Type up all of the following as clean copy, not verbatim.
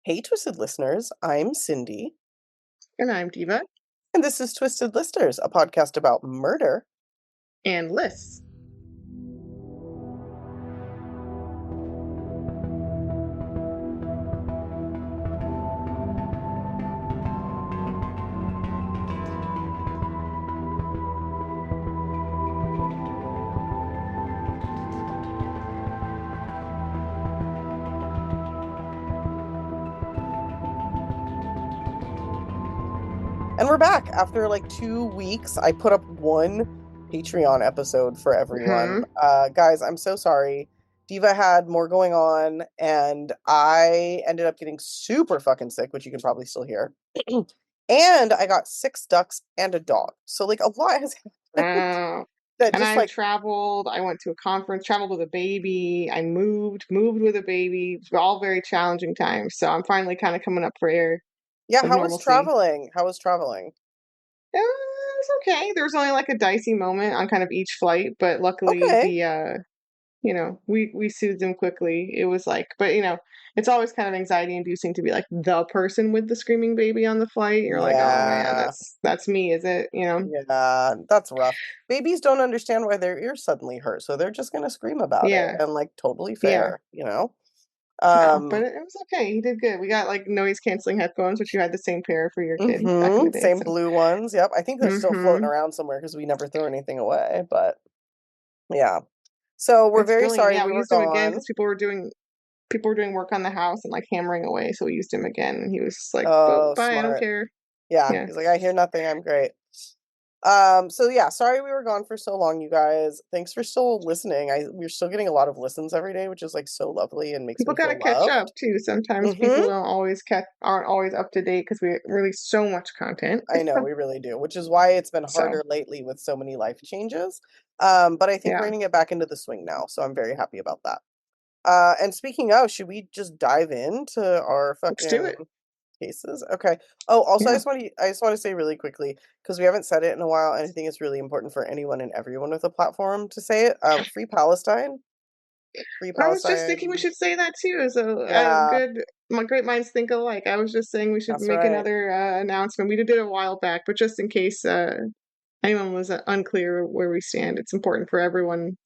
Hey, Twisted listeners, I'm Cindy, And I'm Diva. and this is Twisted Listers, a podcast about murder. And lists. And we're back after like 2 weeks. I put up one Patreon episode for everyone. Hmm. Guys, I'm so sorry. Diva had more going on, and I ended up getting super fucking sick, which you can probably still hear. And I got 6 ducks and a dog. So, like, a lot has happened Wow. that And just I've like, traveled. I went to a conference, traveled with a baby. I moved with a baby. It's all very challenging times. So I'm finally kind of coming up for air yeah, of how was normalcy. traveling? How was traveling? It's okay. There was only like a dicey moment on kind of each flight, but luckily Okay. we soothed him quickly. It was like, but it's always kind of anxiety inducing to be like the person with the screaming baby on the flight. You're like, oh man, Yeah. that's me, is it? Yeah, that's rough. Babies don't understand why their ears suddenly hurt, so they're just gonna scream about it, Yeah, and like totally yeah. fair, you know? No, but Um, it was okay. He did good. We got like noise canceling headphones, which you had the same pair for your kid back in the day. same So, blue ones. Yep. I think they're still floating mm-hmm. around somewhere because we never threw anything away, but yeah. So we're It's very brilliant. sorry Yeah, we we were used him again gone. because people were doing work on the house and like hammering away. So we used him again, and he was just like, "Oh, Oh, bye. I don't smart. care." Yeah. Yeah, He's like, I hear nothing, I'm great. So yeah, sorry we were gone for so long, you guys. Thanks for still listening. We're still getting a lot of listens every day, which is like so lovely and makes people me got to feel catch up loved. too. Sometimes Mm-hmm. people don't always aren't always up to date because we release so much content. I know we really do, which is why it's been So harder lately with so many life changes. But I think we're yeah, gonna get back into the swing now, so I'm very happy about that. And speaking of, should we just dive into our let's do fucking it. cases? Okay. Oh, also, Yeah. I just want to say really quickly because we haven't said it in a while, and I think it's really important for anyone and everyone with a platform to say it. Free Palestine, free I was just thinking we Palestine. should say that too. As a Yeah, good, my great minds think alike. I was just saying we should that's make right. another announcement. We did it a while back, but just in case anyone was unclear where we stand, it's important for everyone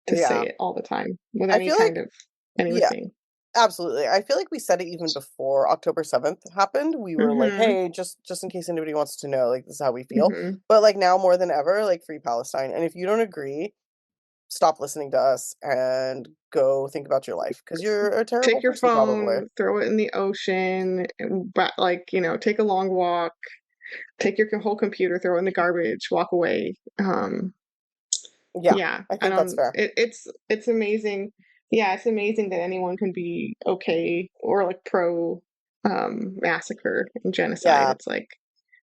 to say Yeah, it all the time with I any feel kind like of yeah. anything. Absolutely. I feel like we said it even before October 7th happened. We were like, Mm-hmm. hey, just in case anybody wants to know, like this is how we feel. Mm-hmm. But like now more than ever, like free Palestine. And if you don't agree, stop listening to us and go think about your life because you're a terrible Take your person probably. phone, throw it in the ocean, but like take a long walk. Take your whole computer, throw it in the garbage, walk away. Yeah, Yeah, I I think that's don't. fair. It's amazing. Yeah, it's amazing that anyone can be okay or like pro massacre and genocide. Yeah. It's like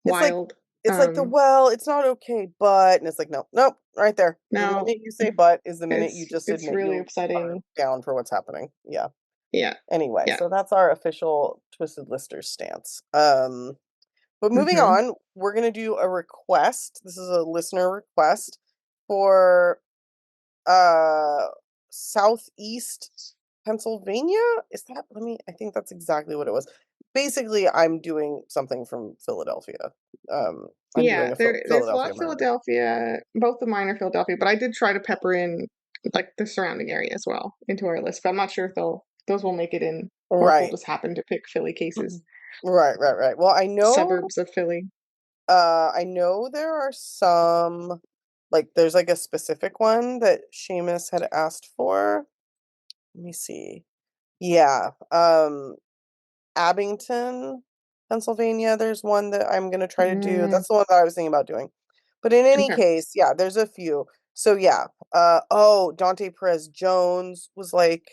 It's like wild. the Um, well, it's not okay, but and it's like no, nope, right there. The no, minute you say but is the minute you just it's admit really you are upsetting. down for what's happening. Yeah. Yeah, Anyway, yeah. so that's our official Twisted Lister stance. But moving Hmm. on, we're gonna do a request. This is a listener request for uh Southeast Pennsylvania. Is that I think that's exactly what it was. Basically, I'm doing something from Philadelphia. I'm doing Yeah, a there's a lot Philadelphia of murder. Philadelphia. Both of mine are Philadelphia, but I did try to pepper in like the surrounding area as well into our list. But I'm not sure if those will make it in, or if we'll Right. just happen to pick Philly cases, Right. Well, suburbs of Philly. I know there are some like there's like a specific one that Seamus had asked for. Let me see. Yeah. Abington, Pennsylvania, there's one that I'm gonna try to do. Mm, That's the one that I was thinking about doing. But in any okay. case, yeah, there's a few. So yeah. Oh, Dante Perez Jones was like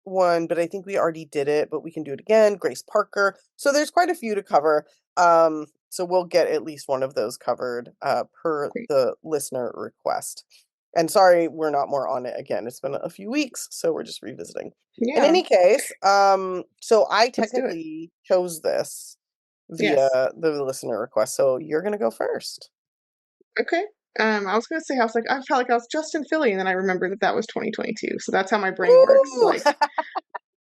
one, but I think we already did it, but we can do it again. Grace Parker. So there's quite a few to cover. So we'll get at least one of those covered per Great. the listener request. And sorry, we're not more on it again. It's been a few weeks, so we're just revisiting. In Yeah, any case, so I let's do it. technically chose this via Yes. the listener request, so you're gonna go first. Okay. I was gonna say I felt like I was just in Philly, and then I remembered that that was 2022. So that's how my brain works. Ooh! Like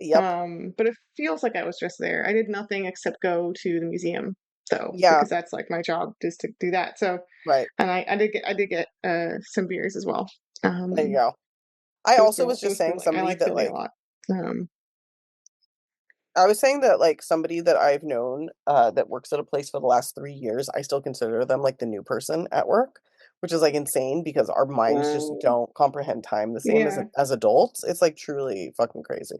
Yep. But it feels like I was just there. I did nothing except go to the museum, though, Yeah, because that's like my job is to do that. So, right. and I did get some beers as well. There you Um, go. I also was it just was saying thrilling. I somebody liked that Philly a like lot. Um, I was saying that like somebody that I've known that works at a place for the last 3 years, I still consider them like the new person at work, which is like insane because our minds just um, don't comprehend time the same yeah, as adults. It's like truly fucking crazy.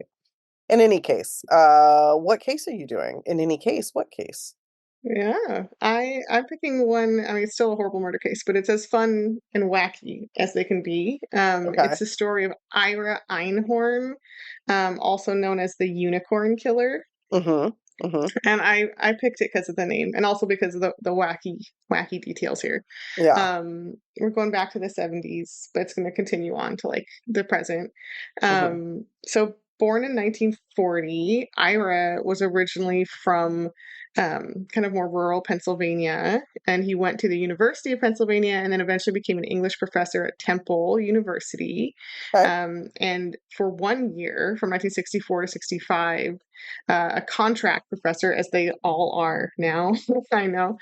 In any case, what case are you doing? In any case, what case? yeah. I'm picking one. I mean, it's still a horrible murder case, but it's as fun and wacky as they can be. Okay. It's the story of Ira Einhorn, also known as the Unicorn Killer. Mm-hmm. Mm-hmm. And I picked it because of the name and also because of the wacky details here. Yeah. We're going back to the 70s, but it's going to continue on to like the present. Mm-hmm. So born in 1940, Ira was originally from kind of more rural Pennsylvania, and he went to the University of Pennsylvania and then eventually became an English professor at Temple University. Okay. And for 1 year, from 1964 to 65, a contract professor, as they all are now, I know.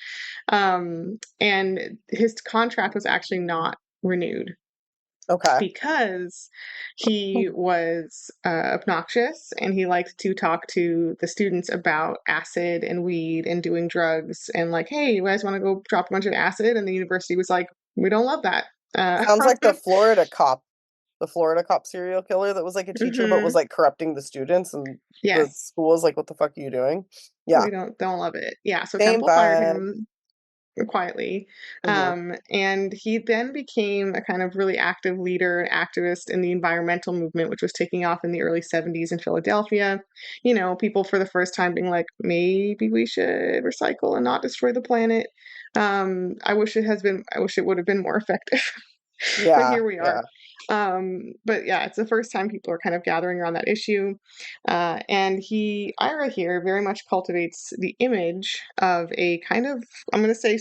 And his contract was actually not renewed Okay. because he was obnoxious and he liked to talk to the students about acid and weed and doing drugs and like, hey, you guys want to go drop a bunch of acid? And the university was like, we don't love that. Sounds like the Florida cop serial killer that was like a teacher but was Mhm. like corrupting the students and the Yes, school was like, what the fuck are you doing? Yeah. we don't love it. Yeah, so Same Temple fired vibe. him quietly. Mm-hmm. And he then became a kind of really active leader and activist in the environmental movement, which was taking off in the early 70s in Philadelphia. You know, people for the first time being like, maybe we should recycle and not destroy the planet. I wish it would have been more effective. But Yeah. here we are. Yeah. But yeah, it's the first time people are kind of gathering around that issue. And Ira here very much cultivates the image of a kind of, I'm going to say,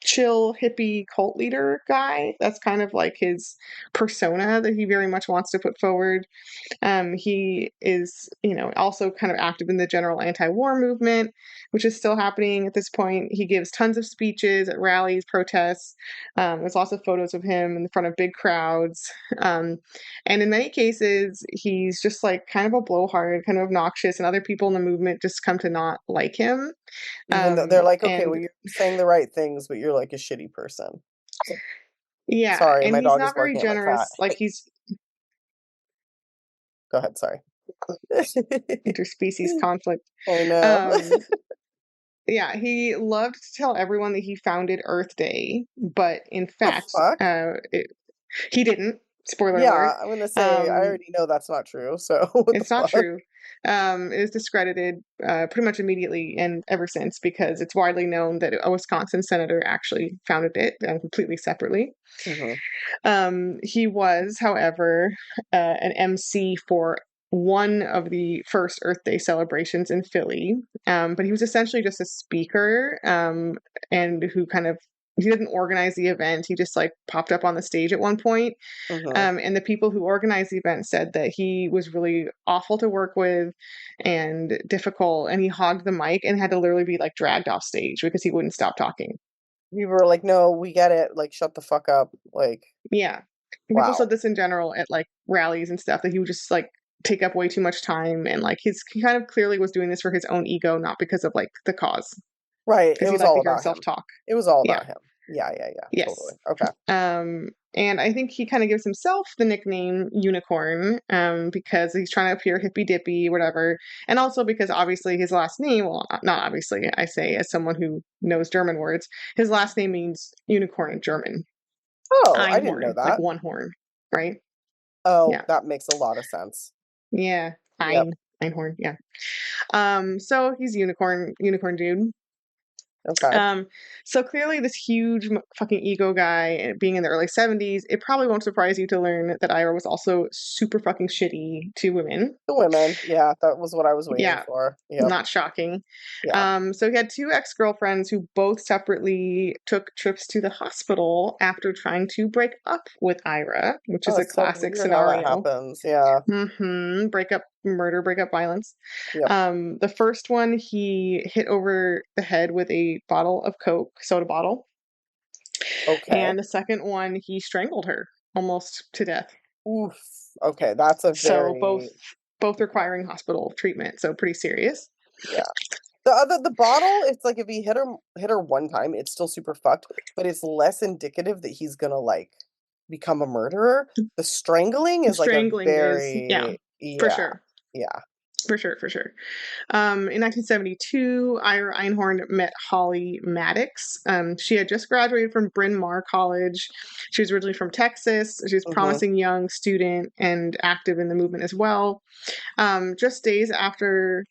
chill, hippie cult leader guy. That's kind of like his persona that he very much wants to put forward. He is, you know, also kind of active in the general anti-war movement, which is still happening at this point. He gives tons of speeches at rallies, protests. There's lots of photos of him in front of big crowds. Um, and in many cases, he's just like kind of a blowhard, kind of obnoxious, and other people in the movement just come to not like him. Even though they're like, okay, well, And you're saying the right things, but you're like a shitty person. So, yeah, sorry, and my he's dog is not very barking at my cat. generous. Like he's Go ahead, sorry. interspecies conflict. I know. Um, Yeah, he loved to tell everyone that he founded Earth Day, but in The fact, fuck? he didn't. Spoiler Yeah, alert. I'm gonna say I Um, already know that's not true. So what the it's not fuck? true. It was discredited pretty much immediately and ever since because it's widely known that a Wisconsin senator actually founded it completely separately. Hmm. He was, however, an MC for one of the first Earth Day celebrations in Philly, but he was essentially just a speaker and who kind of he didn't organize the event. He just like popped up on the stage at one point. Hmm. And the people who organized the event said that he was really awful to work with and difficult, and he hogged the mic and had to literally be like dragged off stage because he wouldn't stop talking. People were like, no, we get it. Like, shut the fuck up. Like, Yeah. And people wow. said this in general at like rallies and stuff that he would just like take up way too much time and like he kind of clearly was doing this for his own ego, not because of like the cause, Right. because It he was liked all to hear about himself him. talk. It was all Yeah. about him. Yeah, yeah, yeah. Totally. Yes. Okay. And I think he kind of gives himself the nickname Unicorn because he's trying to appear hippy dippy, whatever. And also because obviously his last name, well, not obviously, I say as someone who knows German words, his last name means unicorn in German. Oh, I didn't know Einhorn, like that. one horn, right? Oh, Yeah. that makes a lot of sense. Yeah. Yep. Einhorn, yeah. So he's unicorn dude. Okay. Um, so clearly this huge fucking ego guy being in the early 70s, it probably won't surprise you to learn that Ira was also super fucking shitty to women. The women. Yeah, that was what I was waiting Yeah, for. Yep. not shocking. Yeah. So he had two ex-girlfriends who both separately took trips to the hospital after trying to break up with Ira, which is Oh, a it's so classic weird how that scenario. happens. Yeah. Breakup murder, breakup violence. Yep. The first one, he hit over the head with a bottle of Coke, soda bottle. Okay. And the second one, he strangled her almost to death. Oof. Okay, that's a So both very both requiring hospital treatment. So pretty serious. yeah. The bottle, it's like if he hit her one time, it's still super fucked, but it's less indicative that he's gonna like become a murderer. The strangling is like a Strangling is, yeah, very for yeah, sure. yeah. For sure, for sure. In 1972, Ira Einhorn met Holly Maddox. She had just graduated from Bryn Mawr College. She was originally from Texas. She was a Mm-hmm. promising young student and active in the movement as well. Just days after,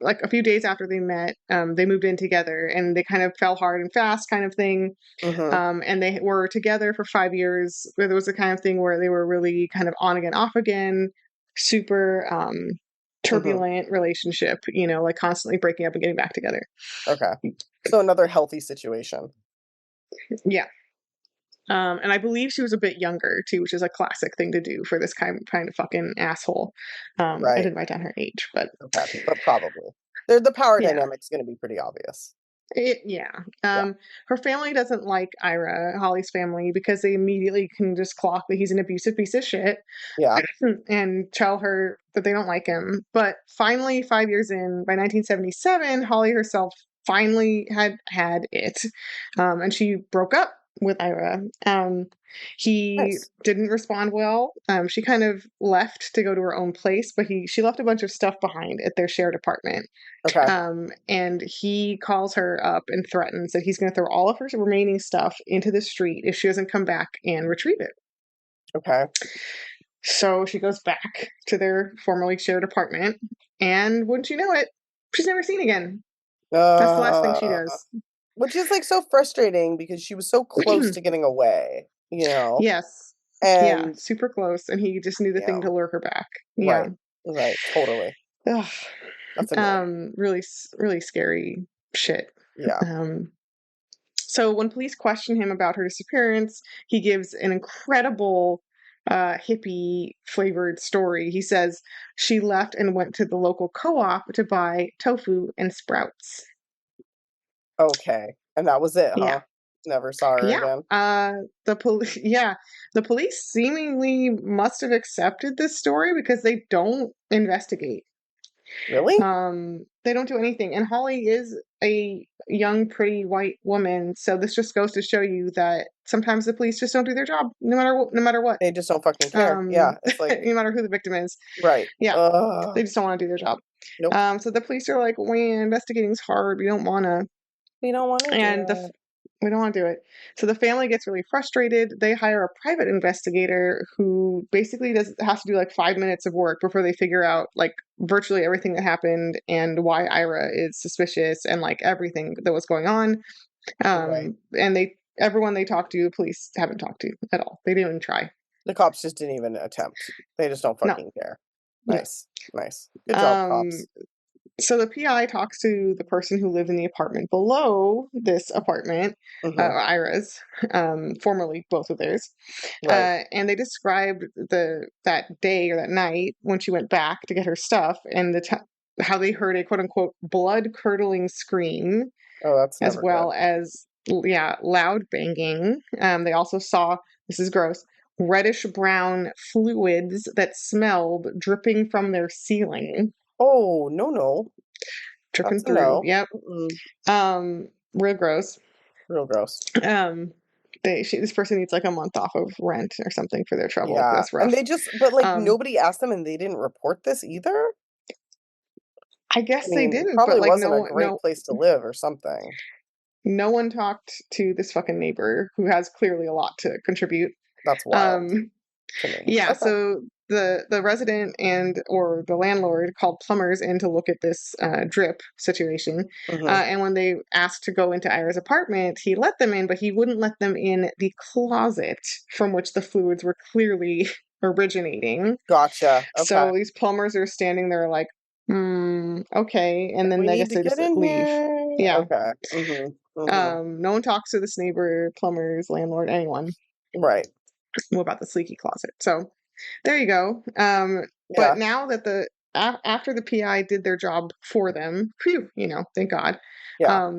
like a few days after they met, they moved in together and they kind of fell hard and fast, kind of thing. Mm-hmm. And they were together for 5 years. There was a kind of thing where they were really kind of on again, off again, super Mm-hmm. turbulent relationship, you know, like constantly breaking up and getting back together. Okay. So another healthy situation. Yeah. And I believe she was a bit younger too, which is a classic thing to do for this kind of fucking asshole. I Right. didn't write down her age, but Okay. But probably. The power yeah. dynamic's gonna be pretty obvious. Yeah. Yeah. Her family doesn't like Ira, Holly's family, because they immediately can just clock that he's an abusive piece of shit Yeah. and tell her that they don't like him. But finally, 5 years in, by 1977, Holly herself finally had it. And she broke up with Ira. He Nice. didn't respond well. She kind of left to go to her own place, but she left a bunch of stuff behind at their shared apartment. Okay. And he calls her up and threatens that he's going to throw all of her remaining stuff into the street if she doesn't come back and retrieve it. Okay. So she goes back to their formerly shared apartment, and wouldn't you know it, she's never seen again. That's the last thing she Uh does. which is like so frustrating because she was so close to getting away, you know? Yes. Yeah, And super close, and he just knew the thing yeah, to lure her back. Yeah. right. Right. Totally. Ugh. That's annoying. Really, really scary shit. Yeah. Um, So when police question him about her disappearance, he gives an incredible hippie flavored story. He says she left and went to the local co-op to buy tofu and sprouts. Okay. And that was it, Yeah. huh? Never saw her Yeah. again. The police yeah, the police seemingly must have accepted this story because they don't investigate. Really? They don't do anything. And Holly is a young, pretty white woman, so this just goes to show you that sometimes the police just don't do their job, no matter what. They just don't fucking care. Yeah. It's like, No matter who the victim is. right. Yeah, they just don't want to do their job. Nope. So the police are like, "We investigating's hard. We don't want to," We don't want to do and it. we don't want to do it. So the family gets really frustrated. They hire a private investigator who basically has to do like 5 minutes of work before they figure out like virtually everything that happened and why Ira is suspicious and like everything that was going on. Right. And everyone they talk to, the police haven't talked to at all. They didn't even try. The cops just didn't even attempt. They just don't No, fucking care. no. Nice. Nice. Good job, Um, cops. so the PI talks to the person who lived in the apartment below this apartment, Mm-hmm. Ira's, formerly both of theirs, Right. and they described that day or that night when she went back to get her stuff and how they heard a quote unquote blood curdling scream Oh, that's as never good. well as yeah loud banging. They also saw, this is gross, reddish brown fluids that smelled dripping from their ceiling. Oh, no, no. Dripping That's a through. no. Yep. Mm-mm. Real gross. Real gross. Um, this person needs like a month off of rent or something for their trouble. Yeah. That's And rough. they just, but like Um, nobody asked them and they didn't report this either? I I guess they mean, it didn't, but probably like wasn't a great place to live or something. no one talked to this fucking neighbor who has clearly a lot to contribute. That's wild Um, to me. yeah, Okay. so the resident and or the landlord called plumbers in to look at this drip situation, Mm-hmm. and when they asked to go into Ira's apartment, he let them in, but he wouldn't let them in the closet from which the fluids were clearly originating. Gotcha. Okay. So these plumbers are standing there like, okay, and Like, then we I need guess to they get just in leave. here. Yeah. Okay. Mm-hmm. Mm-hmm. No one talks to this neighbor, plumbers, landlord, anyone Right. about this leaky closet. So there you go. But Yeah. now that the after the PI did their job for them, phew, thank God. Yeah.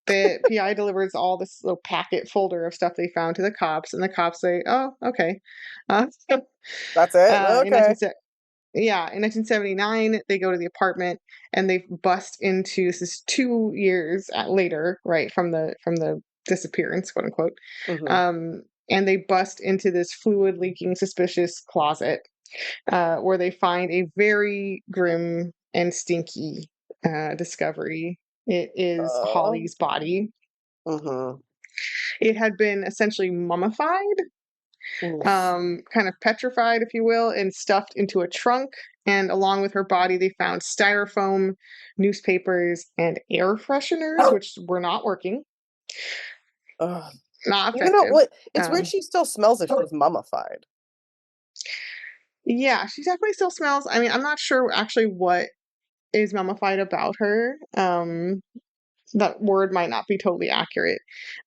The PI delivers all this little packet folder of stuff they found to the cops, and the cops say, "Oh, okay." So, That's it? in Okay. 19, yeah, in 1979, they go to the apartment and they bust into, this is 2 years later, right, from the disappearance, quote unquote. Hmm. Um, and they bust into this fluid leaking, suspicious closet where they find a very grim and stinky discovery. It is Uh, Holly's body. hmm. It had been essentially mummified, Oof. kind of petrified, if you will, and stuffed into a trunk. And along with her body, they found styrofoam, newspapers, and air fresheners, which were not working, Ugh. not Even though effective. what it's weird Um, she still smells if she's mummified. yeah, she definitely still smells. I mean, I'm not sure actually what is mummified about her. That word might not be totally accurate.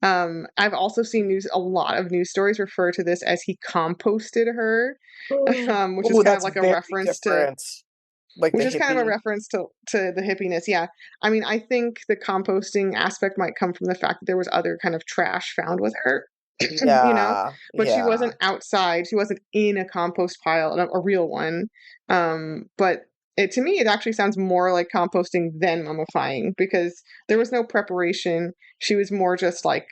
I've also seen a lot of news stories refer to this as he composted her, which is Oh, kind of that's like a very reference to different. Like the which is kind of a hippie. reference to the hippiness. Yeah. I mean, I think the composting aspect might come from the fact that there was other kind of trash found with her, you know, Yeah. but she Yeah. wasn't outside. She wasn't in a compost pile, a real one. But to me, it actually sounds more like composting than mummifying because there was no preparation. She was more just like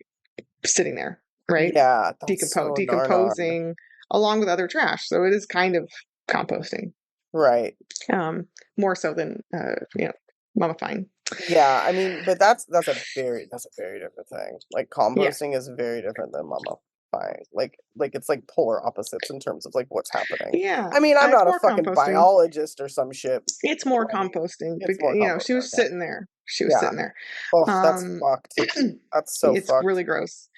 sitting there, right? Yeah. That's so Narnar. Decomposing along with other trash. So it is kind of composting, Right. um, more so than mummifying. Yeah, I mean, but that's a very different thing. Like Yeah, composting is very different than mummifying. Like it's like polar opposites in terms of like what's happening. yeah. I mean, I'm It's not a more fucking composting. biologist or some shit, It's more but I mean, composting. it's more She was okay. sitting there. She was Yeah. sitting there. Oh, that's Um, fucked. That's so it's fucked. really gross.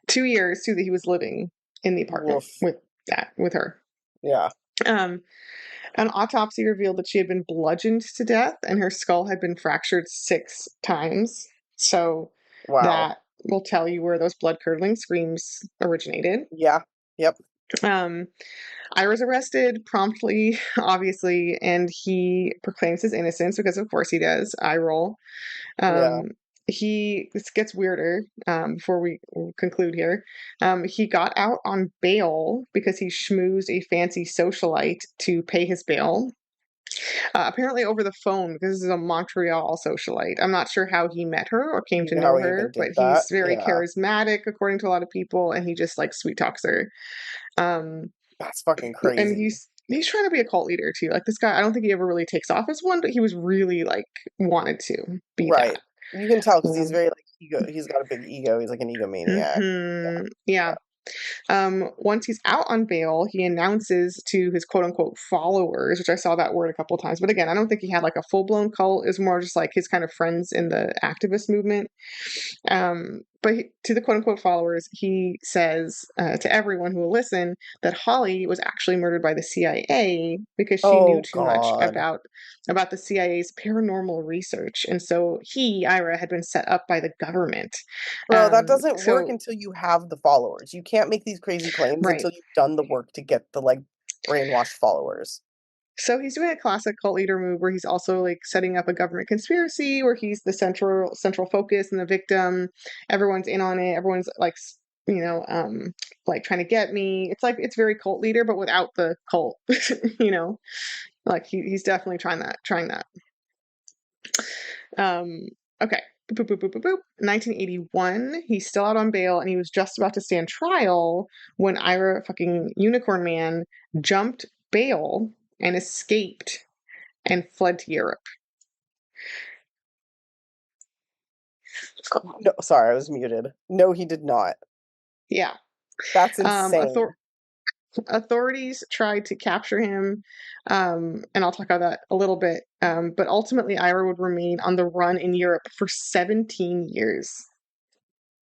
2 years too that he was living in the apartment Woof. with her. Yeah. Um, an autopsy revealed that she had been bludgeoned to death and her skull had been fractured 6 times. So Wow. that will tell you where those blood curdling screams originated. Yeah. Yep. Um, I was arrested promptly, obviously, and he proclaims his innocence because, of course, he does. I roll. Yeah. Um, this gets weirder before we conclude here. He got out on bail because he schmoozed a fancy socialite to pay his bail. Apparently over the phone because this is a Montreal socialite. I'm not sure how he met her or came to How know he even her, but did that. he's very Yeah. charismatic according to a lot of people, and he just like sweet talks her. Um, That's fucking and crazy. he's trying to be a cult leader too. Like this guy, I don't think he ever really takes off as one, but he was really like wanted to be that. Right. You can tell because he's Um, very like ego. He's got a big ego. He's like an egomaniac. yeah. Once he's out on bail, he announces to his quote unquote followers, which I saw that word a couple of times. But again, I don't think he had like a full blown cult. It was more just like his kind of friends in the activist movement. To the quote unquote followers, he says to everyone who will listen that Holly was actually murdered by the CIA because she knew Oh too much God. about the CIA's paranormal research, and so Ira, had been set up by the government. Bro, that doesn't work So until you have the followers. You can't make these crazy claims right. until you've done the work to get the like brainwashed followers. So he's doing a classic cult leader move where he's also like setting up a government conspiracy where he's the central focus and the victim. Everyone's in on it. Everyone's like like trying to get me. It's like it's very cult leader, but without the cult. you know, like he's definitely trying that. Um, okay. Boop, boop, boop, boop, boop. 1981, he's still out on bail and he was just about to stand trial when Ira fucking Unicorn Man jumped bail and escaped and fled to Europe. No, sorry, I was muted. No, he did not. Yeah. That's Um, insane. authorities tried to capture him, and I'll talk about that a little bit. But ultimately, Ira would remain on the run in Europe for 17 years.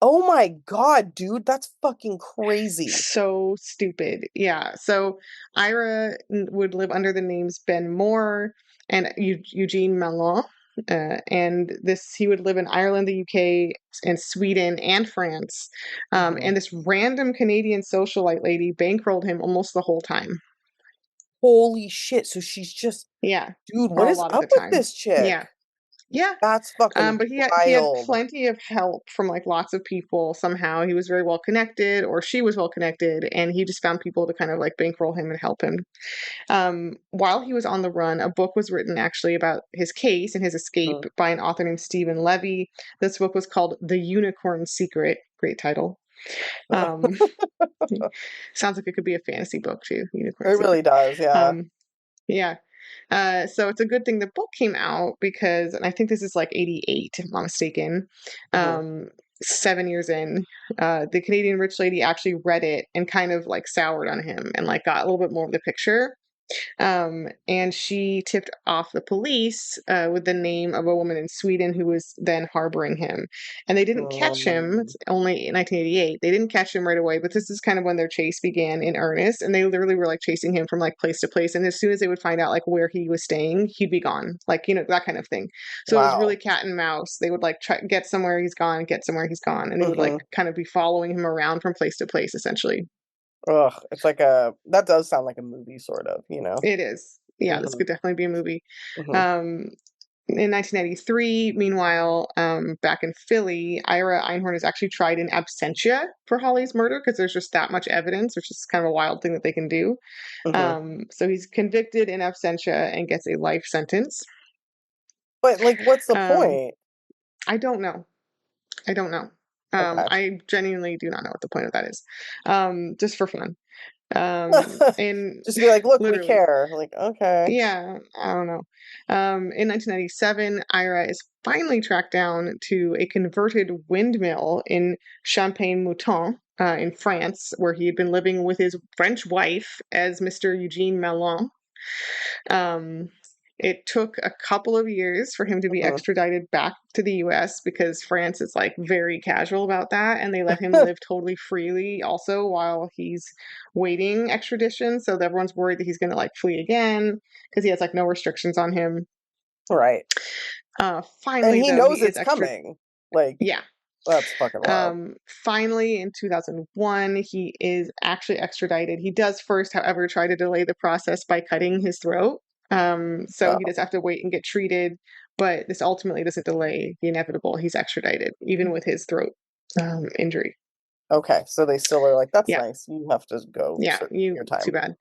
Oh my God, dude, that's fucking crazy. So stupid. Yeah. So Ira would live under the names Ben Moore and Eugene Malon. And he would live in Ireland, the UK, and Sweden and France. Mhm. And this random Canadian socialite lady bankrolled him almost the whole time. Holy shit. So she's just, Yeah, dude, what a is lot of up the with time. this chick? Yeah. Yeah. That's fucking But he had wild. plenty of help from like lots of people somehow. He was very well connected, or she was well connected, and he just found people to kind of like bankroll him and help him. While he was on the run, a book was written actually about his case and his escape Mm. by an author named Stephen Levy. This book was called The Unicorn Secret. Great title. Um, sounds like it could be a fantasy book too. It Unicorn really Secret. does, yeah. Um, yeah. So it's a good thing the book came out because, and I think this is like 88, if I'm not mistaken. Hmm. Um, 7 years in, the Canadian rich lady actually read it and kind of like soured on him and like got a little bit more of the picture. And she tipped off the police with the name of a woman in Sweden who was then harboring him. And they didn't catch him. Um, It's only in 1988. They didn't catch him right away, but this is kind of when their chase began in earnest. And they literally were like chasing him from like place to place. And as soon as they would find out like where he was staying, he'd be gone. Like, that kind of thing. So it was really wow. cat and mouse. They would like try get somewhere he's gone, get somewhere he's gone. And they would like Hmm. kind of be following him around from place to place, essentially. Ugh, it's like a, that does sound like a movie, sort of, you know? It is. Yeah, this Hmm. could definitely be a movie. Hmm. Um, in 1993, meanwhile, back in Philly, Ira Einhorn is actually tried in absentia for Holly's murder because there's just that much evidence, which is kind of a wild thing that they can do. Hmm. So he's convicted in absentia and gets a life sentence. But, like, what's the Um, point? I don't know. I don't know. Okay. I genuinely do not know what the point of that is. Just for fun. And Just to be like, look, we literally, care. Like, okay. yeah, I don't know. In 1997, Ira is finally tracked down to a converted windmill in Champagne-Mouton, in France, where he had been living with his French wife as Mr. Eugene Mellon. Um, it took a couple of years for him to be Hmm. extradited back to the US because France is like very casual about that, and they let him live totally freely also while he's waiting extradition. So everyone's worried that he's going to like flee again because he has like no restrictions on him. Right. And Finally, he though, knows he is it's extra. coming. Like, Yeah. that's fucking wild. Finally, in 2001, he is actually extradited. He does first, however, try to delay the process by cutting his throat. So he Oh, does have to wait and get treated, but this ultimately doesn't delay the inevitable. He's extradited, even with his throat injury. okay. So they still are like, that's Yeah, nice. You have to go yeah, serve your too time.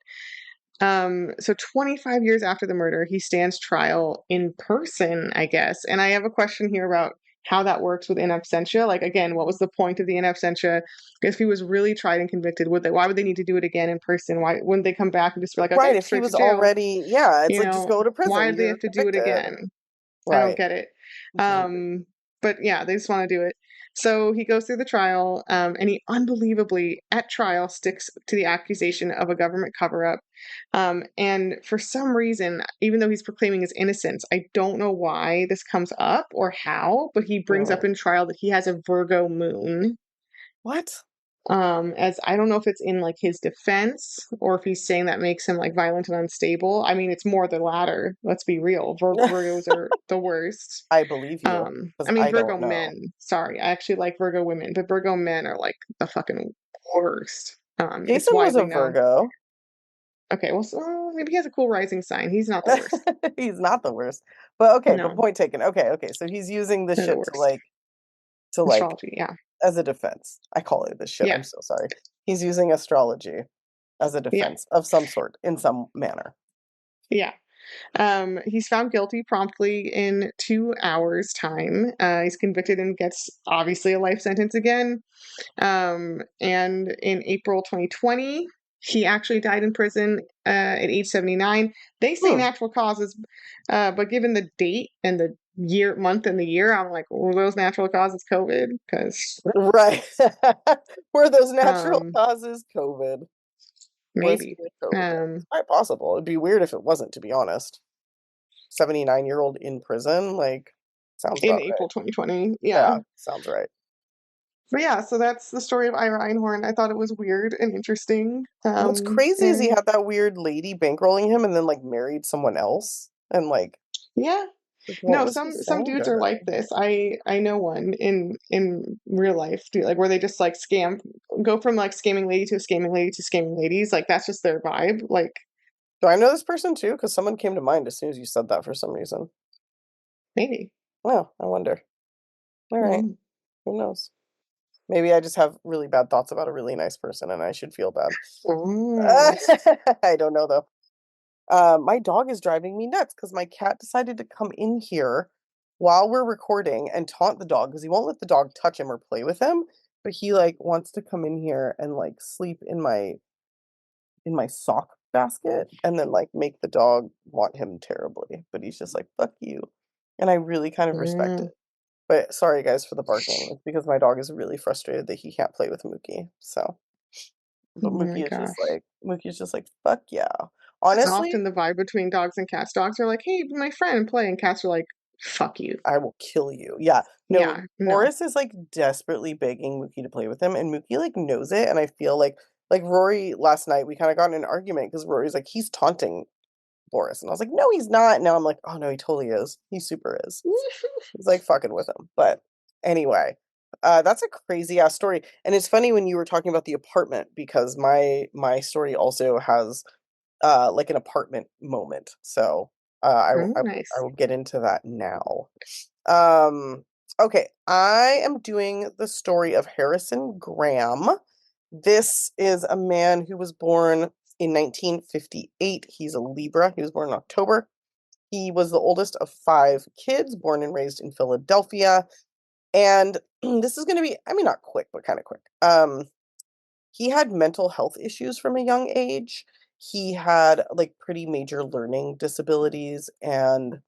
bad. So 25 years after the murder, he stands trial in person, I guess. And I have a question here about how that works with in absentia. Like, again, what was the point of the in absentia? If he was really tried and convicted, why would they need to do it again in person? Why wouldn't they come back and just be like, okay, Right. If he straight to was jail? already, yeah, it's like, just go to Why prison. do they You're have to do it convicted. again? I don't Right. get it. Dude. But yeah, they just want to do it. So he goes through the trial, and he unbelievably, at trial, sticks to the accusation of a government cover up. And for some reason, even though he's proclaiming his innocence, I don't know why this comes up or how, but he brings up Mm. in trial that he has a Virgo moon. What? As I don't know if it's in like his defense or if he's saying that makes him like violent and unstable. I mean, it's more the latter. Let's be real. Virgos are the worst. I believe you because I mean, I Virgo don't know. men. Sorry, I actually like Virgo women, but Virgo men are like the fucking worst. It's Jason was a widely known. Virgo. Okay, well, maybe he has a cool rising sign. He's not the worst. He's not the worst. But okay, but No, point taken. Okay, okay. So he's using this they're the shit worst. to like Astrology, yeah, as a defense. I call it this shit. yeah, I'm so sorry. He's using astrology as a yeah, defense of some sort in some manner. yeah. He's found guilty promptly in 2 hours' time. He's convicted and gets obviously a life sentence again. And in April 2020, he actually died in prison at age 79. They say Hmm. natural causes, but given the date and the year, month, and the year, I'm like, were those natural causes COVID? Because Right. Were those natural um, causes COVID? Was he maybe a COVID cause? um, It's quite possible. It'd be weird if it wasn't, to be honest. 79-year-old in prison, like, sounds in about April right. 2020. Yeah. Yeah, sounds right. But yeah, so that's the story of Ira Einhorn. I thought it was weird and interesting. What's crazy is he And had that weird lady bankrolling him and then like married someone else. And yeah, like what no, was he some saying to dudes are like her? this. I know one in real life, dude, like where they just like scam, go from like scamming lady to scamming lady to scamming ladies. Like that's just their vibe. Like Do I know this person too? Because someone came to mind as soon as you said that for some reason. Maybe. Oh, I wonder. All right. Mm. Who knows? Maybe I just have really bad thoughts about a really nice person and I should feel bad. Mm. I don't know though. My dog is driving me nuts because my cat decided to come in here while we're recording and taunt the dog because he won't let the dog touch him or play with him, but he like wants to come in here and like sleep in my sock basket and then like make the dog want him terribly. But he's just like, fuck you. And I really kind of respect Mm. it. But sorry guys for the barking. It's because my dog is really frustrated that he can't play with Mookie. So, Oh but my gosh. Mookie's just like, fuck yeah. That's Honestly, often the vibe between dogs and cats. Dogs are like, "Hey, be my friend, and play," and cats are like, "Fuck you." I will kill you. Yeah. No, Yeah, no. Boris is like desperately begging Mookie to play with him, and Mookie like knows it. And I feel like Rory last night, we kind of got in an argument because Rory's like, he's taunting Boris. And I was like, no, he's not. Now I'm like, oh no, he totally is. He super is. He's like fucking with him. But anyway, that's a crazy ass story. And it's funny when you were talking about the apartment because my story also has like an apartment moment. So Oh, I nice. will get into that now. Um, okay, I am doing the story of Harrison Graham. This is a man who was born in 1958. He's a Libra. He was born in October. He was the oldest of five kids, born and raised in Philadelphia. And this is going to be, I mean, not quick, but kind of quick. He had mental health issues from a young age. He had like pretty major learning disabilities. And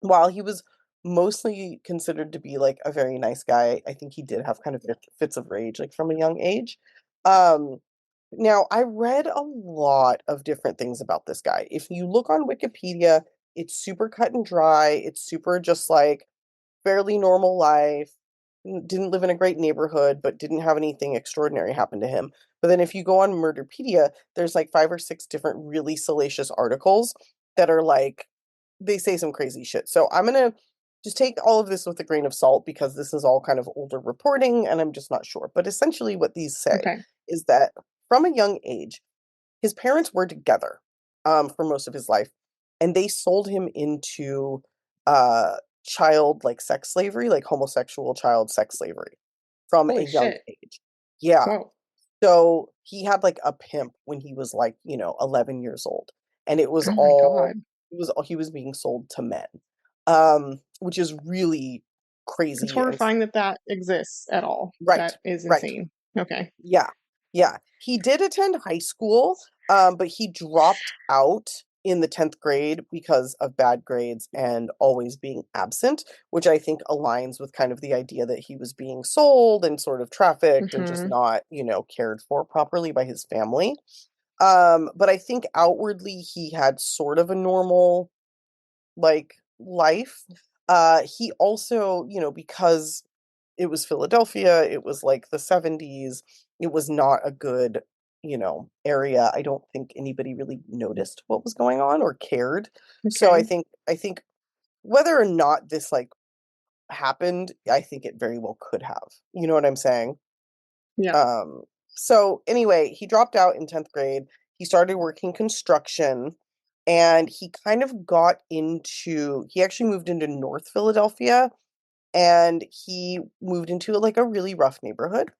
while he was mostly considered to be like a very nice guy, I think he did have kind of fits of rage like from a young age. Um, Now, I read a lot of different things about this guy. If you look on Wikipedia, it's super cut and dry. It's super just like fairly normal life. Didn't live in a great neighborhood, but didn't have anything extraordinary happen to him. But then if you go on Murderpedia, there's like five or six different really salacious articles that are like they say some crazy shit. So I'm gonna just take all of this with a grain of salt because this is all kind of older reporting and I'm just not sure. But essentially what these say Okay. is that from a young age, his parents were together for most of his life, and they sold him into uh, child like sex slavery, like homosexual child sex slavery from a Holy young shit. age. Yeah. Whoa. So he had like a pimp when he was like, 11 years old. And it was Oh my all god. he was being sold to men. Which is really It's crazy and horrifying that that exists at all. right, That is right. insane. Okay. Yeah. Yeah. He did attend high school, but he dropped out in the 10th grade because of bad grades and always being absent, which I think aligns with kind of the idea that he was being sold and sort of trafficked and just Mhm. not, cared for properly by his family. But I think outwardly he had sort of a normal like life. He also, because it was Philadelphia, it was like the 70s, it was not a good, area. I don't think anybody really noticed what was going on or cared. So Okay. I think whether or not this like happened, I think it very well could have. You know what I'm saying? Yeah. Um, so anyway, he dropped out in 10th grade. He started working construction and he kind of got into, he actually moved into North Philadelphia and he moved into like a really rough neighborhood.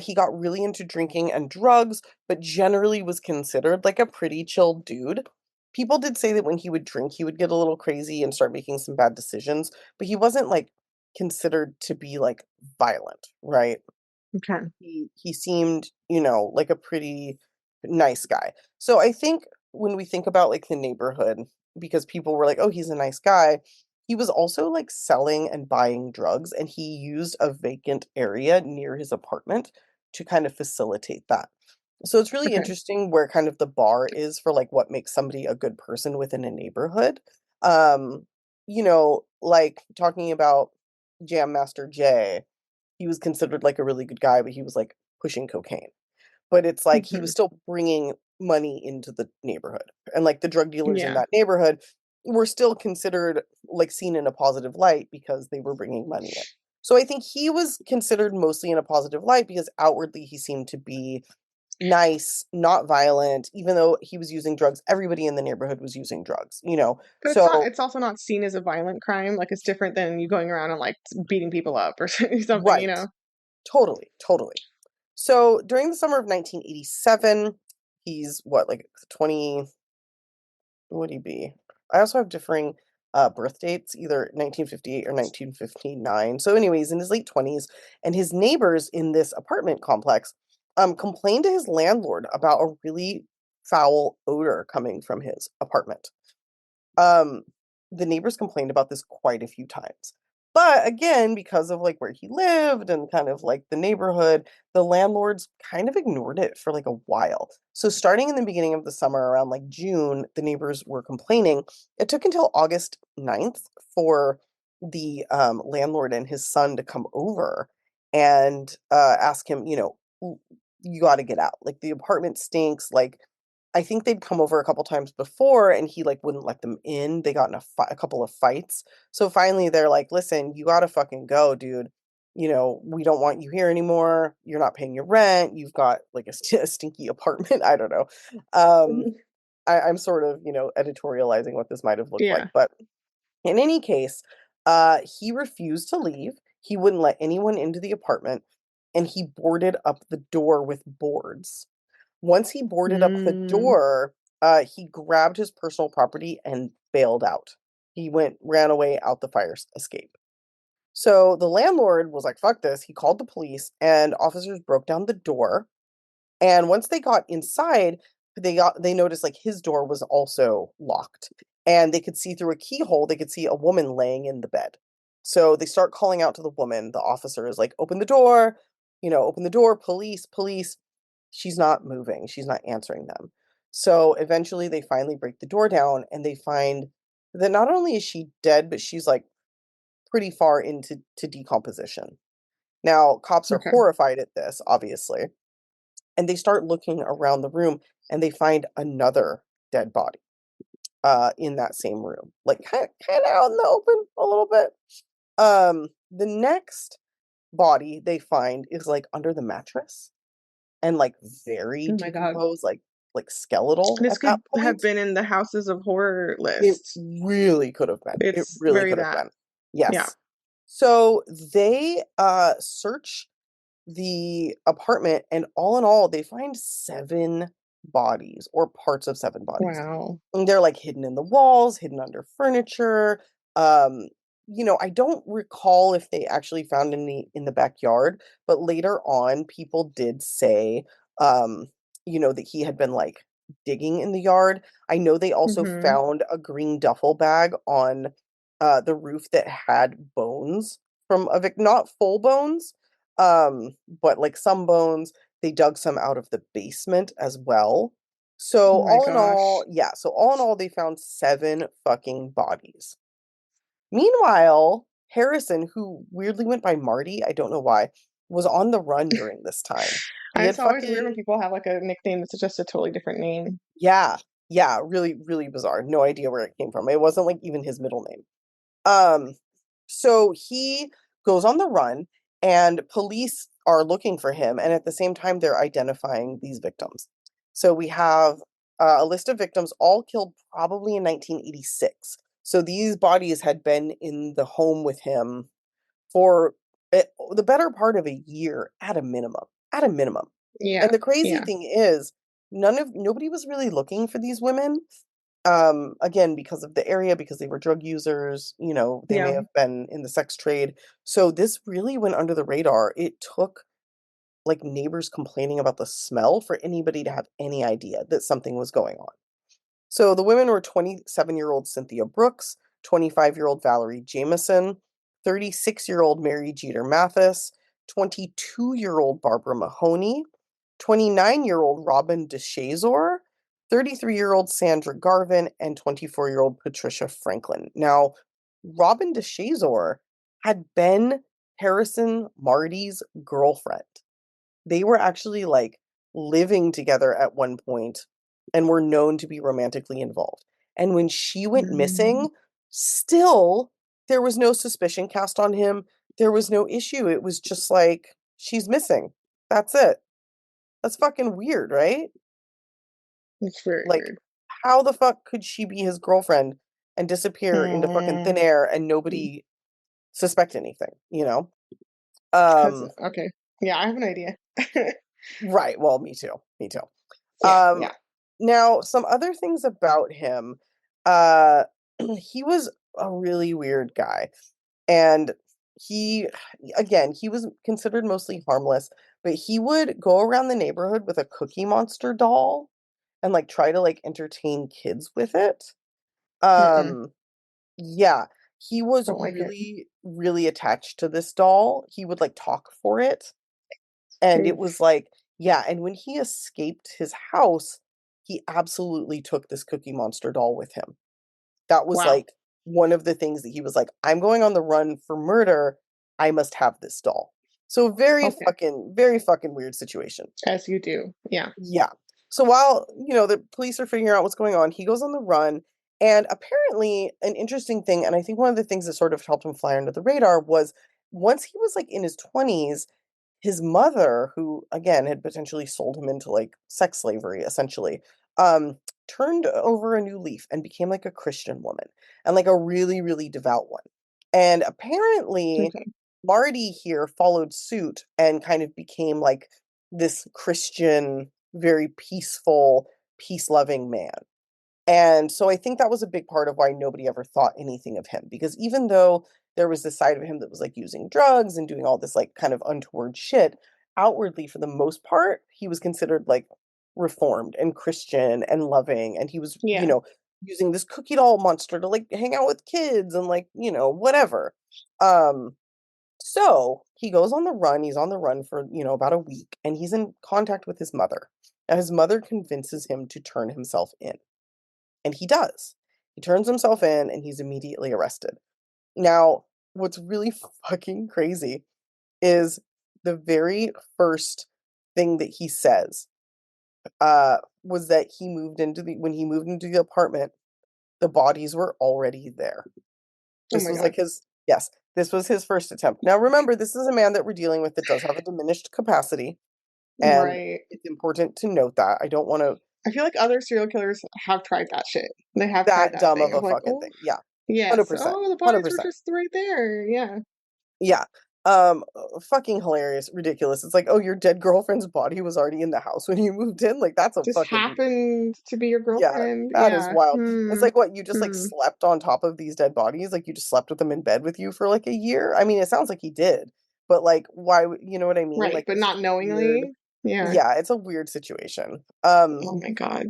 He got really into drinking and drugs, but generally was considered like a pretty chill dude. People did say that when he would drink, he would get a little crazy and start making some bad decisions, but he wasn't like considered to be like violent, right? Okay. He seemed, like a pretty nice guy. So I think when we think about like the neighborhood, because people were like, "Oh, he's a nice guy," he was also like selling and buying drugs, and he used a vacant area near his apartment to kind of facilitate that. So it's really Okay. interesting where kind of the bar is for like what makes somebody a good person within a neighborhood. Um, like talking about Jam Master Jay, he was considered like a really good guy, but he was like pushing cocaine. But it's like he was Mhm. still bringing money into the neighborhood. And like the drug dealers in Yeah. that neighborhood were still considered like seen in a positive light because they were bringing money in. So I think he was considered mostly in a positive light because outwardly he seemed to be nice, not violent, even though he was using drugs. Everybody in the neighborhood was using drugs, you know. But it's not. So, It's also not seen as a violent crime. Like it's different than you going around and like beating people up or something. You right. know. Totally, totally. So, during the summer of 1987, he's what, like 20, what would he be? I also have differing birth dates, either 1958 or 1959. So, anyways, in his late 20s, and his neighbors in this apartment complex complained to his landlord about a really foul odor coming from his apartment. Um, the neighbors complained about this quite a few times. But again, because of like where he lived and kind of like the neighborhood, the landlords kind of ignored it for like a while. So starting in the beginning of the summer, around like June, the neighbors were complaining. It took until August 9th for the landlord and his son to come over and ask him, you got to get out. Like the apartment stinks. Like I think they'd come over a couple times before and he like wouldn't let them in. They got in a couple of fights. So finally they're like, "Listen, you got to fucking go, dude. We don't want you here anymore. You're not paying your rent. You've got like a stinky apartment." I don't know. Um Mhm. I'm sort of, editorializing what this might have looked like, Yeah. but in any case, he refused to leave. He wouldn't let anyone into the apartment and he boarded up the door with boards. Once he boarded up the Mm, door, he grabbed his personal property and bailed out. Ran away out the fire escape. So the landlord was like, fuck this. He called the police and officers broke down the door. And once they got inside, they noticed like his door was also locked. And they could see through a keyhole, they could see a woman laying in the bed. So they start calling out to the woman. The officer is like, open the door, open the door, police, police. She's not moving. She's not answering them. So eventually they finally break the door down and they find that not only is she dead, but she's like pretty far into decomposition. Now, cops are okay. horrified at this, obviously, and they start looking around the room and they find another dead body in that same room, like kind of out in the open a little bit. The next body they find is like under the mattress and like very Oh my God. decomposed, like skeletal This at that could have point. been in the Houses of Horror It list. really could have been. It It's really very could have that. been. Yeah. Yes. So they search the apartment, and all in all, they find seven bodies or parts of seven bodies. Wow. And they're like hidden in the walls, hidden under furniture. Um, I don't recall if they actually found any in the backyard, but later on, people did say, um, that he had been like digging in the yard. I know they also Mhm. found a green duffel bag on the roof that had bones from a not full bones, but like some bones. They dug some out of the basement as well. Oh So my all in gosh. all, yeah, so all in all, they found seven fucking bodies. Meanwhile, Harrison, who weirdly went by Marty, I don't know why, was on the run during this time. He had It's always weird when fucking, people have like a nickname that's just a totally different name. yeah, yeah, really, really bizarre. No idea where it came from. It wasn't like even his middle name. Um, so he goes on the run, and police are looking for him, and at the same time, they're identifying these victims. So we have a list of victims, all killed probably in 1986. So these bodies had been in the home with him for the better part of a year at a minimum. At a minimum. And Yeah. the crazy Yeah. thing is, nobody was really looking for these women, again, because of the area, because they were drug users, they may Yeah. have been in the sex trade. So this really went under the radar. It took like neighbors complaining about the smell for anybody to have any idea that something was going on. So the women were 27-year-old Cynthia Brooks, 25-year-old Valerie Jameson, 36-year-old Mary Jeter Mathis, 22-year-old Barbara Mahoney, 29-year-old Robin DeShazor, 33-year-old Sandra Garvin, and 24-year-old Patricia Franklin. Now, Robin DeShazor had been Harrison Marty's girlfriend. They were actually like living together at one point and were known to be romantically involved. And when she went Mm. missing, still there was no suspicion cast on him. There was no issue. It was just like she's missing. That's it. That's fucking weird, right? It's very Like, weird. how the fuck could she be his girlfriend and disappear into fucking thin Mm, air and nobody suspect anything, you know? because Um, okay. Yeah, I have an idea. right. Well, me too. Me too. Yeah, Um, yeah. Now some other things about him. Uh, he was a really weird guy. And he, again, he was considered mostly harmless, but he would go around the neighborhood with a Cookie Monster doll and like try to like entertain kids with it. Mm-mm. Um, yeah, he was Don't like it. really, really attached to this doll. He would like talk for it. And it was Oof. like, yeah, and when he escaped his house, he absolutely took this Cookie Monster doll with him. That was Wow. like one of the things that he was like, I'm going on the run for murder. I must have this doll. So Okay. very fucking weird situation. As you do. Yeah. Yeah. So while, the police are figuring out what's going on, he goes on the run. And apparently, an interesting thing, and I think one of the things that sort of helped him fly under the radar was once he was like in his 20s, his mother, who again had potentially sold him into like sex slavery, essentially, um, turned over a new leaf and became like a Christian woman and like a really, really devout one. And apparently, Okay. Marty here followed suit and kind of became like this Christian, very peaceful, peace loving man. And so I think that was a big part of why nobody ever thought anything of him because even though there was this side of him that was like using drugs and doing all this like kind of untoward shit, outwardly for the most part, he was considered like reformed and Christian and loving and he was, Yeah. using this cookie doll monster to like hang out with kids and like, whatever. Um so he goes on the run. He's on the run for, about a week and he's in contact with his mother. And his mother convinces him to turn himself in. And he does. He turns himself in and he's immediately arrested. Now, what's really fucking crazy is the very first thing that he says was that when he moved into the apartment, the bodies were already there. Oh This my was God. like yes, this was his first attempt. Now remember, this is a man that we're dealing with that does have a diminished capacity, and Right. it's important to note that. I don't want to I feel like other serial killers have tried that shit. They have tried that that dumb thing of of a like, fucking oh, thing. Yeah. yes. 100%. Oh, the bodies were 100%. just right there. Yeah. Yeah. Fucking hilarious, ridiculous. It's like, oh, your dead girlfriend's body was already in the house when you moved in. Like that's a Just fucking happened to be your yeah, girlfriend. that is Yeah. wild. It's Hmm. like what you just like Hmm. slept on top of these dead bodies, like you just slept with them in bed with you for like a year. I mean, it sounds like he did, but like, why? You know what I mean? Right. Like, But it's just not weird. knowingly. Yeah. Yeah, it's a weird situation. Oh my God.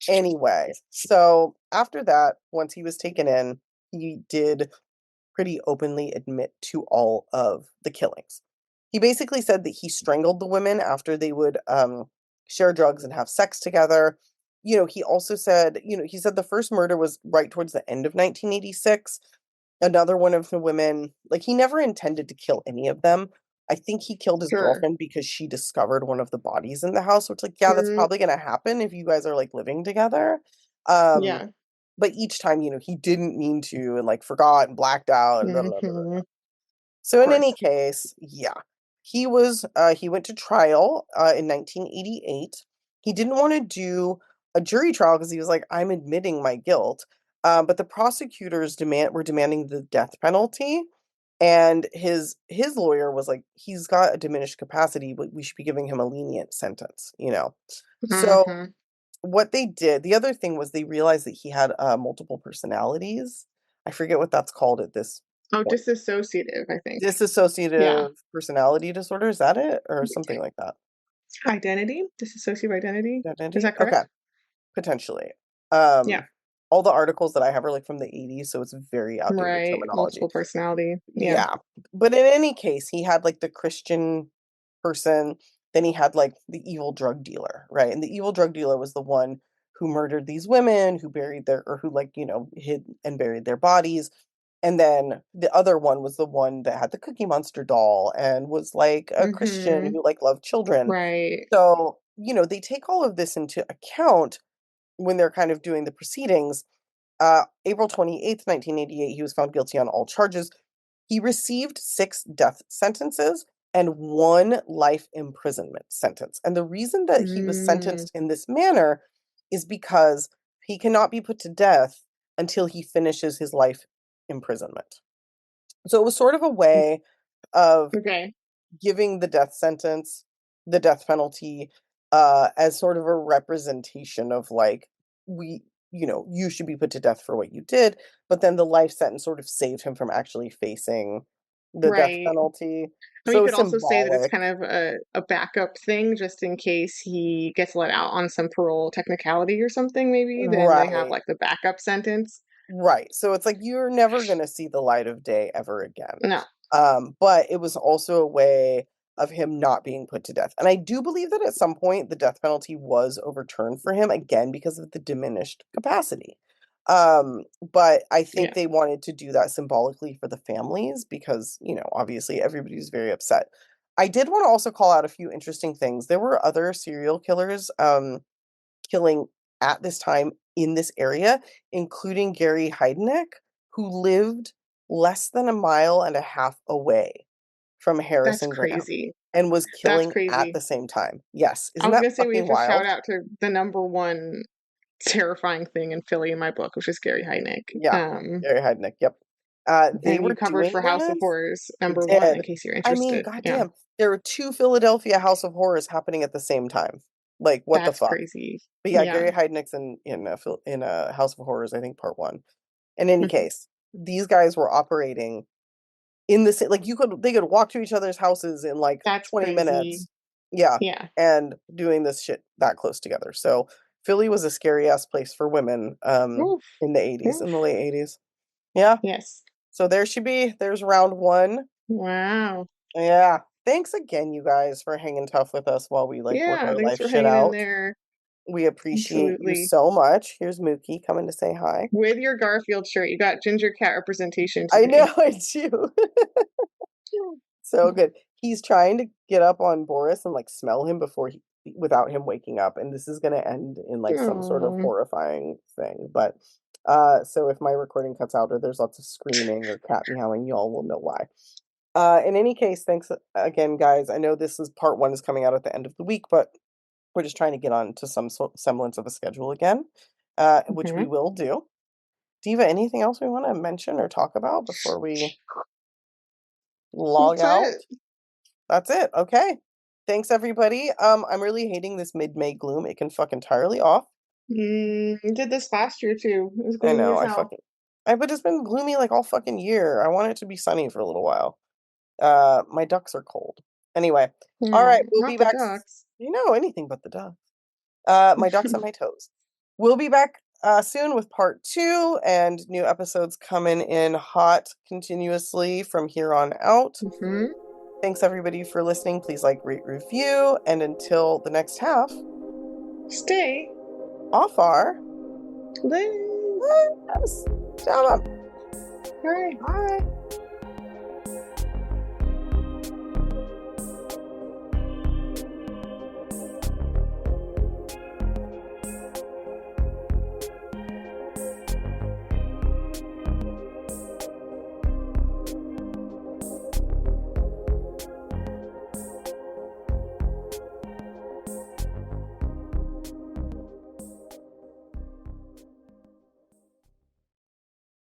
Anyway, so after that, once he was taken in, he did pretty openly admit to all of the killings. He basically said that he strangled the women after they would share drugs and have sex together. He also said, he said the first murder was right towards the end of 1986. Another one of the women, like he never intended to kill any of them. I think he killed his Sure. girlfriend because she discovered one of the bodies in the house, which like, yeah, that's Mm, probably gonna happen if you guys are like living together. Um, yeah. but each time, he didn't mean to and like forgot and blacked out and blah blah blah. Hmm. Of So in any course. case, yeah, he went to trial in 1988. He didn't want to do a jury trial because he was like, I'm admitting my guilt. But the prosecutors were demanding the death penalty, and his lawyer was like, he's got a diminished capacity, but we should be giving him a lenient sentence. So Hmm. what they did, the other thing was they realized that he had multiple personalities. I forget what that's called at this Oh, point. disassociative, I think. Yeah. Dissociative personality disorder, is that it? Or something like that? Identity? Disassociative identity? Is Identity? that Okay, correct? potentially. Yeah. Um, all the articles that I have are like from the 80s, so it's very outdated Right. terminology. Multiple personality. Yeah. Yeah. But in any case, he had like the Christian person, then he had like the evil drug dealer, right? And the evil drug dealer was the one who murdered these women, who buried their, or who like, hid and buried their bodies. And then the other one was the one that had the Cookie Monster doll and was like a Christian Hmm. who like loved children. Right. So, they take all of this into account when they're kind of doing the proceedings. April 28th, 1988, he was found guilty on all charges. He received 6 death sentences, and 1 life imprisonment sentence. And the reason that he was Mm, sentenced in this manner is because he cannot be put to death until he finishes his life imprisonment. So it was sort of a way of okay. giving the death sentence, the death penalty, as sort of a representation of like, we, you should be put to death for what you did. But then the life sentence sort of saved him from actually facing the death Right. penalty. I mean, you So could also say that it's symbolic. kind of a backup thing just in case he gets let out on some parole technicality or something, maybe. Then they have Right. like the backup sentence. Right. So it's like you're never going to see the light of day ever again. No. But it was also a way of him not being put to death. And I do believe that at some point the death penalty was overturned for him again because of the diminished capacity. But I think Yeah. they wanted to do that symbolically for the families because, obviously everybody's very upset. I did want to also call out a few interesting things. There were other serial killers killing at this time in this area, including Gary Heideneck, who lived less than a mile and a half away from That's Harrison Graham crazy. and was That's killing at crazy. the same time. Yes, I isn't was that gonna say we fucking have to shout wild? out to the number one terrifying thing in Philly in my book, which is Gary Heineck. Yeah, Gary Heideneck. Yep. They And you were covered doing for House of this. Horrors We number one, in did. case you're I mean, interested. Yeah, goddamn, there were 2 Philadelphia House of Horrors happening at the same time. Like, what the that's fuck? crazy. But yeah, Yeah. Gary Heideneck's in House of Horrors, I think part one. In any Mhm. case, these guys were operating in the like they could walk to each other's houses in like That's 20 crazy. minutes. Yeah, Yeah. and doing this shit that close together. So Philly was a scary ass place for women Oof. in the 80s, in the Oof. late 80s. Yeah. Yes. So there she be. There's round 1. Wow. Yeah. Thanks again, you guys, for hanging tough with us while we like work Yeah, our thanks life for shit hanging in out. there. We appreciate you Absolutely. so much. Here's Mookie coming to say hi. With your Garfield shirt, you got ginger cat representation I know today. I do. So good. He's trying to get up on Boris and like smell him without him waking up, and this is gonna end in like some sort of Oh. horrifying thing. But so if my recording cuts out or there's lots of screaming or cat meowing, y'all will know why. In any case, thanks again, guys. I know this is part 1 is coming out at the end of the week, but we're just trying to get on to some semblance of a schedule again, which we Mhm. will do. Diva, anything else we want to mention or talk about before we log That's out? it. That's it. Okay. Thanks everybody. I'm really hating this mid-May gloom. It can fuck entirely off. You did this last year too. It was I gloomy know, as hell. but it's been gloomy like all fucking year. I want it to be sunny for a little while. My ducks are cold. Anyway, all right, Oh, we'll be not the back. ducks. Anything but the ducks. My ducks and my toes. We'll be back soon with part 2 and new episodes coming in hot continuously from here on out. Mhm. Thanks everybody for listening. Please like, rate, review, and until the next half, Stay. off our Live. yes. Ciao. All right. Bye.